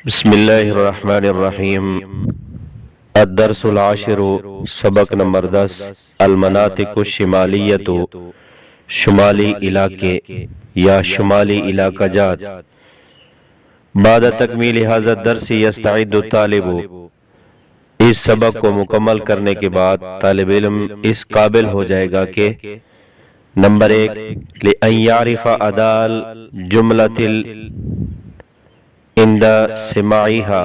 بسم اللہ الرحمن الرحیم۔ الدرس العاشر، سبق نمبر 10، المناطق الشمالیۃ، شمالی علاقے یا شمالی علاقہ جات۔ بعد تکمیل ھذا الدرس یستعد الطالب، اس سبق کو مکمل کرنے کے بعد طالب علم اس قابل ہو جائے گا کہ نمبر 1، لأن یعرف اداء الجملۃ عند سماعها،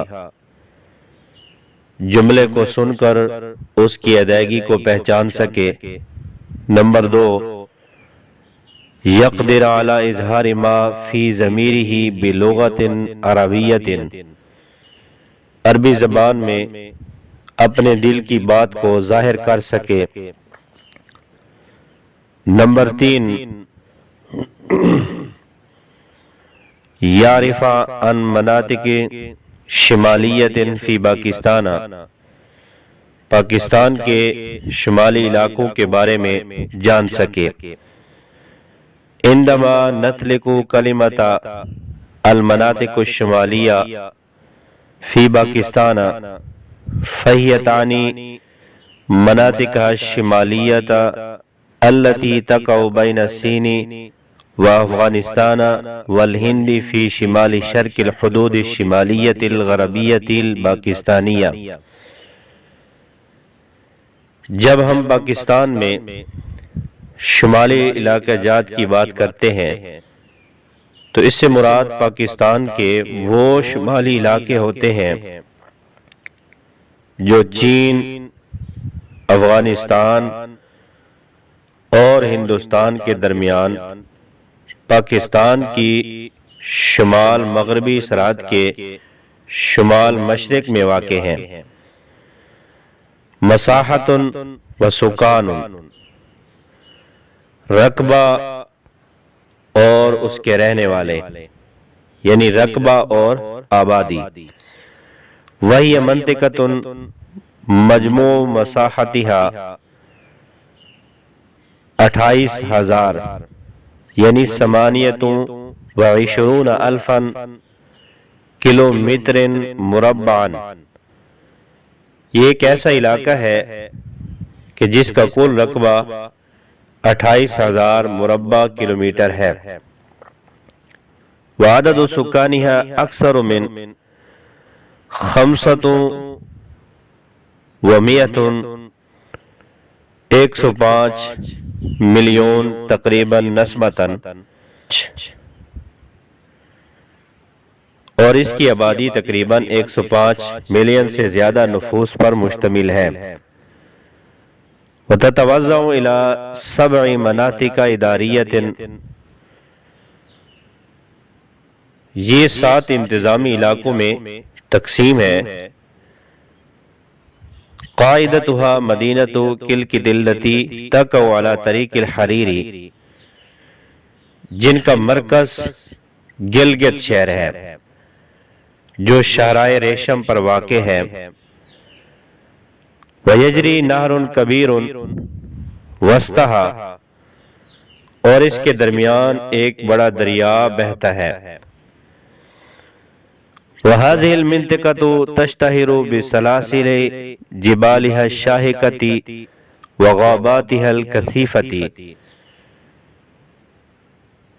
جملے کو سن کر اس کی ادائیگی کو پہچان سکے۔ نمبر 2، یقدر علی اظہار ما فی ضمیرہ بلغۃ عربیۃ، عربی زبان میں اپنے دل کی بات کو ظاہر کر سکے۔ نمبر 3، یعرف عن مناطق شمالیۃ فی پاکستان، پاکستان کے شمالی علاقوں کے بارے میں جان سکے۔ عندما نطلق کلمۃ المناطق الشمالیہ فی پاکستان فہی تعنی مناطق الشمالیۃ التي تقع بین الصین وافغانستان والہند فی شمال شرق الحدود الشمالیۃ الغربیۃ الپاکستانیہ۔ جب ہم پاکستان میں شمالی علاقہ جات کی بات کرتے ہیں تو اس سے مراد پاکستان کے وہ شمالی علاقے ہوتے ہیں جو چین، افغانستان اور ہندوستان کے درمیان پاکستان کی شمال مغربی سرحد کے شمال مشرق میں واقع ہیں۔ مساحت و سکان، رقبہ اور اس کے رہنے والے، یعنی رقبہ اور آبادی۔ وہی منطقۃ مجموع مساحتها 28,000 یعنی 28,000 کلومیٹر مربع۔ یہ ایک ایسا علاقہ ہے کہ جس کا کل رقبہ 28,000 مربع کلومیٹر ہے۔ وعدد سکانها اکثر من 105 ملین تقریباً نسبتاً، اور اس کی آبادی تقریباً 105 ملین سے زیادہ نفوس پر مشتمل ہے۔ وتتوزع إلى 7 مناطق اداریۃ، یہ 7 انتظامی علاقوں میں تقسیم ہے۔ قاعدتها مدینۃ کلکت التي تقع على طریق الحریری، جن کا مرکز گلگت شہر ہے جو شاہراہ ریشم پر واقع ہے۔ ویجری نہر کبیر وسطها، اور اس کے درمیان ایک بڑا دریا بہتا ہے۔ وهذه المنطقة تشتهر بسلاسل جبالها الشاہقة وغاباتها الکثیفة،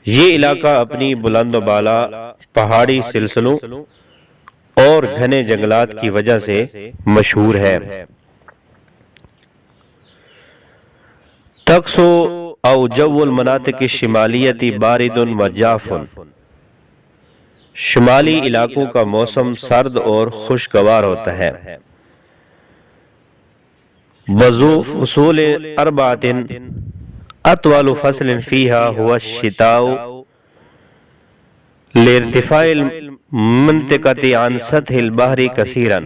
یہ علاقہ اپنی بلند و بالا پہاڑی سلسلوں اور گھنے جنگلات کی وجہ سے مشہور ہے۔ تقسو او جو المناطق الشمالیۃ بارد و جاف، شمالی علاقوں کا موسم سرد اور خوشگوار ہوتا ہے۔ وذو فصول 4 اطول فصل فيها هو الشتاء لارتفاع المنطقة عن سطح البحر كثيرا،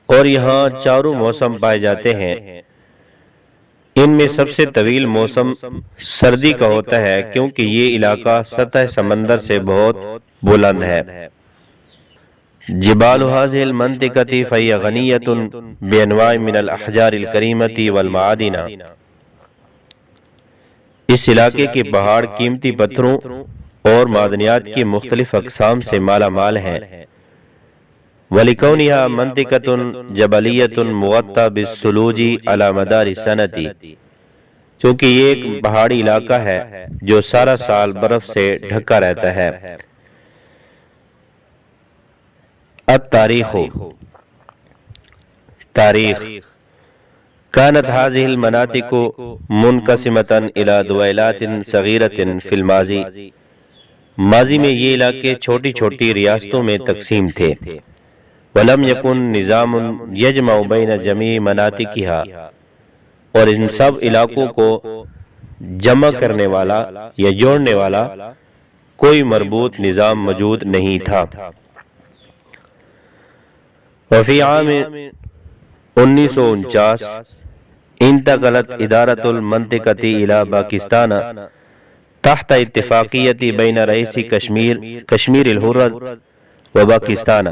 اور یہاں چاروں موسم پائے جاتے ہیں۔ ان میں سب سے طویل موسم سردی کا ہوتا ہے کیونکہ یہ علاقہ سطح سمندر سے بہت بلند ہے۔ جبال هذه المنطقة فهي غنية بأنواع من الأحجار الكريمة والمعادن، اس علاقے کے پہاڑ قیمتی پتھروں اور معدنیات کی مختلف اقسام سے مالا مال ہے۔ وَلِكَوْنِهَا مَنْطِقَةٌ جَبَلِيَّةٌ مُغَطَّى بِالثُّلُوجِ عَلَى مَدَارِ السَّنَةِ، چونکہ یہ ایک پہاڑی علاقہ ہے جو سارا سال برف سے ڈھکا رہتا ہے۔ التاریخ، تاریخ۔ كانت هذه المناطق منقسمة إلى دويلات صغيرة في الماضي، ماضی میں یہ علاقے چھوٹی چھوٹی ریاستوں میں تقسیم تھے۔ وَلَمْ يَكُنْ نِظَامٌ يَجْمَعُ بَيْنَ جَمِيعِ مَنَاطِقِهَا، اور ان سب علاقوں کو جمع کرنے والا یا جوڑنے والا کوئی مربوط نظام موجود نہیں تھا۔ وفی عام 1949 انتقلت ادارۃ المنطقۃ الی پاکستان تحت اتفاقیت بین رئیس کشمیر الحر و پاکستان،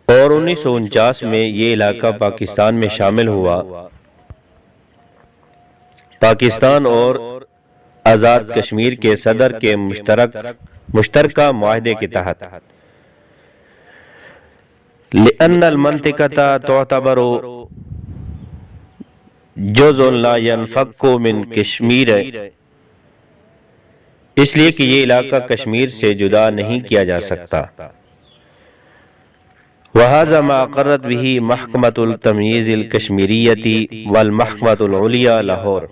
اور 1949 میں یہ علاقہ پاکستان میں شامل ہوا، پاکستان اور آزاد کشمیر کے صدر کے مشترکہ معاہدے کے تحت۔ لأن المنطقة تعتبر جزء لا ينفك من کشمیر، اس لیے کہ یہ علاقہ کشمیر سے جدا نہیں کیا جا سکتا۔ وهذا ما اقرت به محکمۃ التمییز الکشمیریۃ والمحکمۃ العلیٰ لاہور،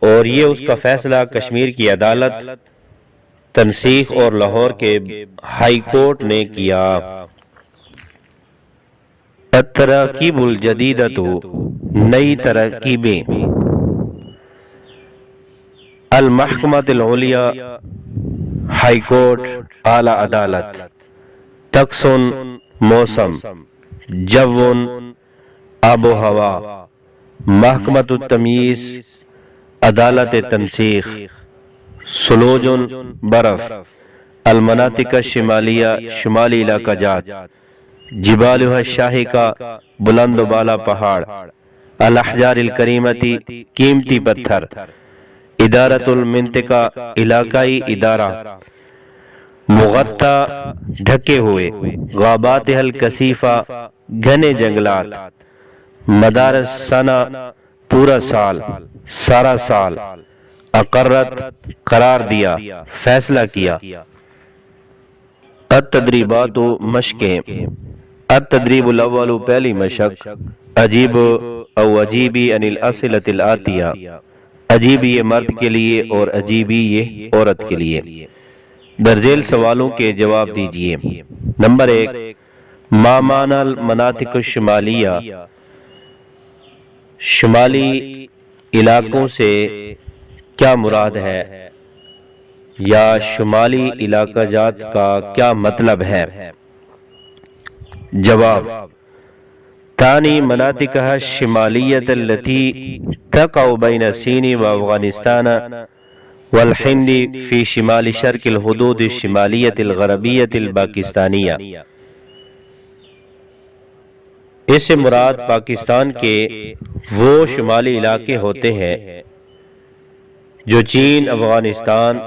اور یہ اس کا فیصلہ کشمیر کی عدالت تنسیخ اور لاہور کے ہائی کورٹ نے کیا۔ التراکیب الجدیدۃ، نئی ترکیبیں۔ المحکمۃ العلیٰ، ہائی کورٹ، اعلیٰ عدالت۔ تقسن، موسم، جون، آب و ہوا۔ محکمۃ التمییز، عدالت تنسیخ۔ ثلوج، برف۔ المناطق الشمالیہ، شمالی علاقہ جات۔ جبالها الشاہقہ، بلند و بالا پہاڑ۔ الاحجار الکریمۃ، قیمتی پتھر۔ ادارۃ المنطقہ، علاقائی ادارہ۔ مغطى، ڈھکے ہوئے۔ غاباتها الکثیفہ، گھنے جنگلات۔ مدار السنہ، پورا سال، سارا سال۔ اقرت، قرار دیا، فیصلہ کیا۔ التدریبات، مشقیں۔ التدریب الاول، پہلی مشق۔ اجیب او اجیبی عن الاسئلۃ الآتیہ، اجیبی یہ مرد کے لیے اور اجیبی یہ عورت کے لیے۔ درذیل سوالوں کے جواب دیجیے۔ نمبر 1، ما معنی المناطق الشمالیہ، شمالی علاقوں سے کیا مراد ہے، یا شمالی علاقہ جات کا کیا مطلب ہے؟ جواب، ثانی مناطقها الشمالیۃ التي تقع بین الصین وافغانستان والہند فی شمال شرق الحدود الشمالیۃ الغربیۃ الپاکستانیہ، اس سے مراد پاکستان کے وہ شمالی علاقے ہوتے ہیں جو چین، افغانستان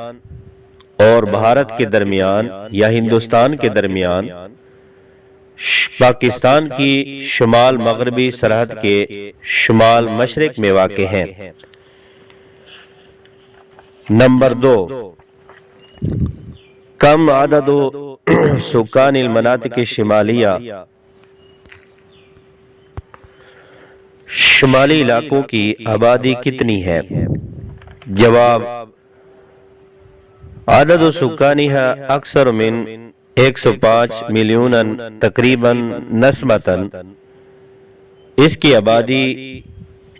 اور بھارت کے درمیان یا ہندوستان کے درمیان پاکستان کی شمال مغربی سرحد کے شمال مشرق میں واقع ہیں۔ نمبر 2، کم عدد سکان المناطق الشمالیہ، شمالی علاقوں کی آبادی کتنی ہے؟ جواب، عدد سکانها اکثر من 105 ملین تقریباً نسبتاً، اس کی آبادی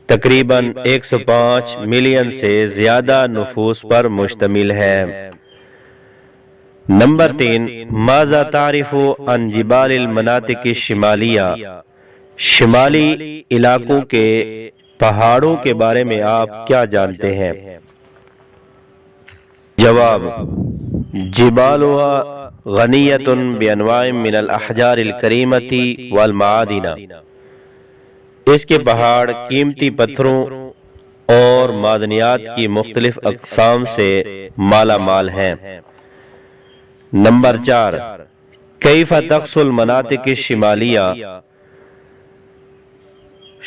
تقریباً 105 ملین سے زیادہ نفوس پر مشتمل ہے۔ نمبر 3، ماذا تعرف عن جبال المناطق الشمالیہ، شمالی علاقوں کے پہاڑوں کے بارے میں آپ کیا جانتے ہیں؟ جواب، جبالها غنیۃ بانواع من الاحجار الکریمۃ والمعادن، اس کے پہاڑ قیمتی پتھروں اور معدنیات کی مختلف اقسام سے مالا مال ہیں۔ نمبر 4، کیف تخص المناطق الشمالیہ،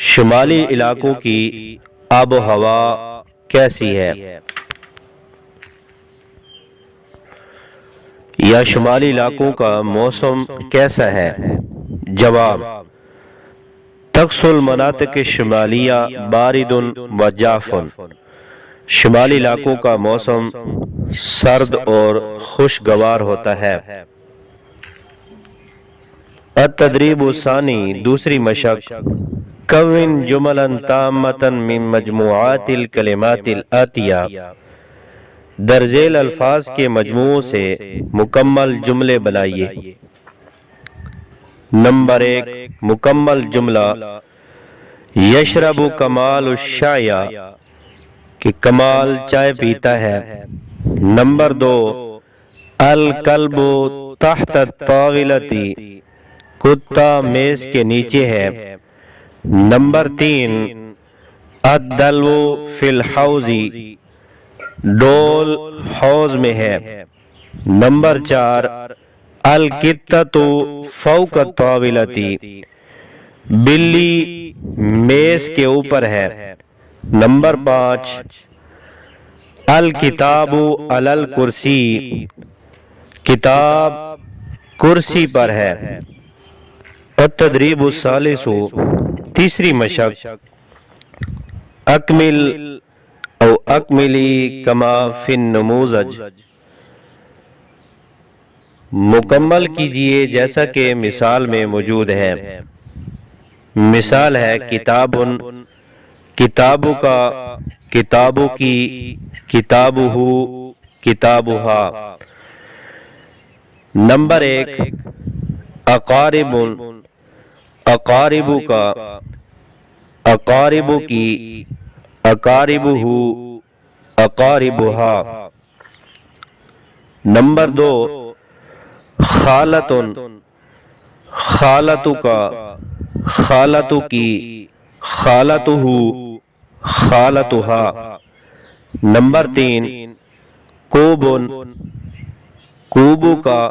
شمالی علاقوں کی آب و ہوا کیسی ہے؟ یا شمالی علاقوں کا موسم کیسا ہے؟ جواب، تخص المناطق الشمالیہ بارد و جاف، شمالی علاقوں کا موسم سرد اور خوشگوار ہوتا ہے۔ التدریب الثانی، دوسری مشق، کون جملا تامتا من مجموعات الکلمات الآتیہ، درذیل الفاظ کے مجموعوں سے مکمل جملے بنائیے۔ نمبر 1، مکمل جملہ، یشرب کمال الشائی، کہ کمال چائے پیتا ہے۔ نمبر 2، الکلب تحت الطاولۃ، کتا میز کے نیچے ہے۔ نمبر 3، الدلو فی الحوض، ڈول حوض میں ہے۔ نمبر 4، القطۃ فوق الطاولۃ، بلی میز کے اوپر ہے۔ نمبر 5، الکتاب علی الکرسی، کتاب کرسی پر ہے۔ التدریب الثالث، تیسری مشق، اکمل او اکملی کما فی النموذج، مکمل کیجئے جیسا کہ مثال میں موجود ہے۔ مثال ہے، کتاب، کتابوں کا، کتابوں کی، کتابہ، کتابہا۔ نمبر 1، اقارب، اقارب کا، اقارب کی، اقاربہ، اقاربہا۔ نمبر 2، خالۃ، خالۃ کا، خالۃ کی، خالتہ، خالتہا۔ نمبر 3، کوب، کوب کا،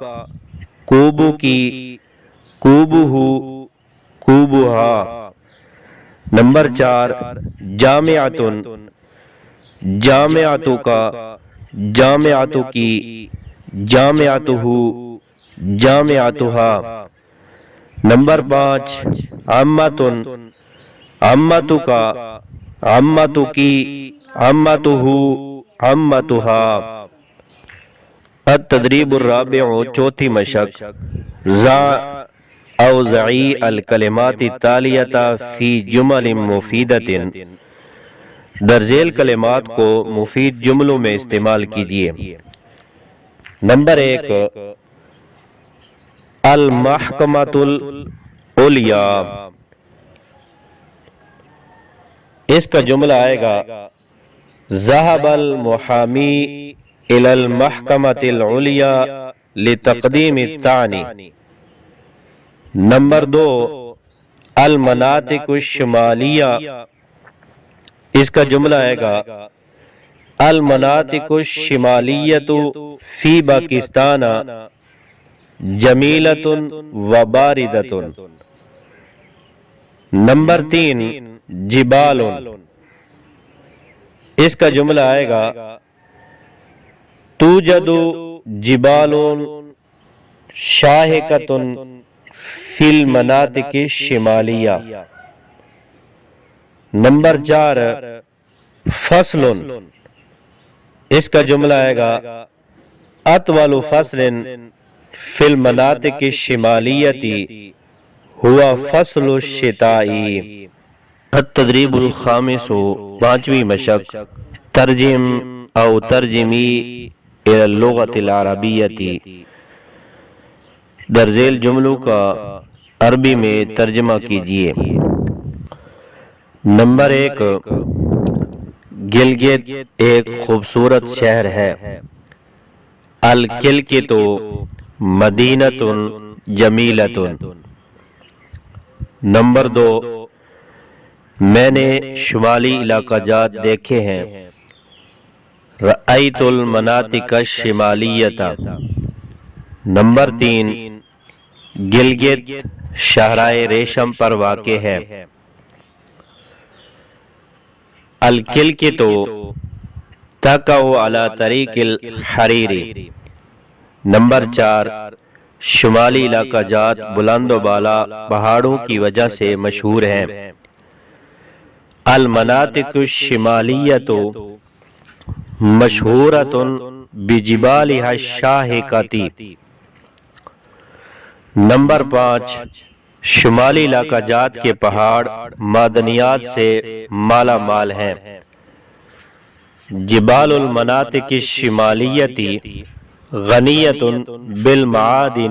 کوب کی، کوبہ، کوبہا۔ نمبر 4، جامعۃ، جامعۃ کا، جامعۃ کی، جامعتہ، جامعتہا۔ نمبر 5، عمۃ، عمۃ کا، عمۃ کی، عمتہ، عمتہا۔ التدریب الرابع، چوتھی مشق، ضع او ضعی الکلمات التالیۃ فی جمل مفیدۃ، درذیل کلمات کو مفید جملوں میں استعمال کیجیے۔ نمبر 1، المحکمۃ العلیٰ، اس کا جملہ آئے گا، ذهب المحامی الی المحکمۃ العلیٰ لتقدیم الطعن۔ نمبر 2، المناطق الشمالیہ، اس کا جملہ آئے گا، المناطق الشمالیۃ فی پاکستان جمیلۃ و باردۃ۔ نمبر 3، جبال، اس کا جملہ آئے گا، توجد جبال شاہقۃ فی المناطق الشمالیہ۔ نمبر 4، فصل، اس کا جملہ آئے گا، اطول فصل فی المناطق الشمالیۃ ہوا فصل الشتاء۔ التدریب الخامس، پانچویں مشق، ترجم او ترجمی الی اللغۃ العربیۃ، درذیل جملوں کا عربی میں ترجمہ کیجیے۔ نمبر 1، گلگت ایک خوبصورت شہر ہے۔ الکلکت مدینۃ جمیلۃ۔ نمبر 2، میں نے شمالی علاقہ جات دیکھے ہیں۔ رأیت المناطق الشمالیہ۔ نمبر 3 گلگت شاہراہ ریشم پر واقع ہے۔ الکلکت تقع علی طریق الحریری۔ نمبر 4 شمالی علاقہ جات بلند و بالا پہاڑوں کی وجہ سے مشہور ہیں۔ المناطق الشمالیۃ مشہورۃ بجبالها الشاہقۃ۔ نمبر 5 شمالی علاقہ جات کے پہاڑ معدنیات سے مالا مال ہیں۔ جبال المناطق الشمالیۃ غنیۃ بالمعادن